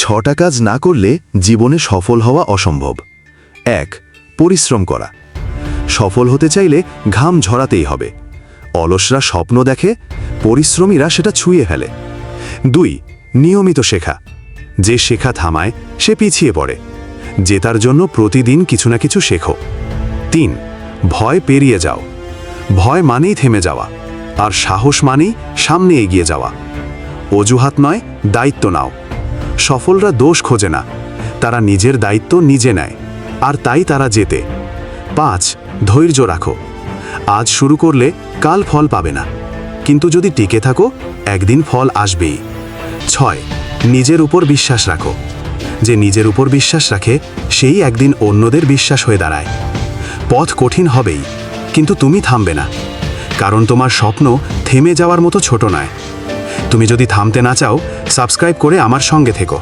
6টা কাজ না করলে জীবনে সফল হওয়া অসম্ভব। 1. পরিশ্রম করা। সফল হতে চাইলে ঘাম ঝরাতেই হবে। অলসরা স্বপ্ন দেখে, পরিশ্রমীরা সেটা ছুঁয়ে ফেলে। 2. নিয়মিত শেখা। যে শেখা থামায় সে পিছিয়ে পড়ে। জেতার জন্য প্রতিদিন কিছু না কিছু শেখো। 3. ভয় পেরিয়ে যাও। ভয় মানেই থেমে যাওয়া, আর সাহস মানেই সামনে এগিয়ে যাওয়া। অজুহাত নয়, দায়িত্ব নাও। সফলরা দোষ খোঁজে না, তারা নিজের দায়িত্ব নিজে নেয়, আর তাই তারা জেতে। 5. ধৈর্য রাখো। আজ শুরু করলে কাল ফল পাবে না, কিন্তু যদি টিকে থাকো একদিন ফল আসবেই। 6. নিজের উপর বিশ্বাস রাখো। যে নিজের উপর বিশ্বাস রাখে সেই একদিন অন্যদের বিশ্বাস হয়ে দাঁড়ায়। পথ কঠিন হবেই, কিন্তু তুমি থামবে না, কারণ তোমার স্বপ্ন থেমে যাওয়ার মতো ছোট নয়। তুমি যদি থামতে না চাও, সাবস্ক্রাইব করে আমার সঙ্গে থেকো।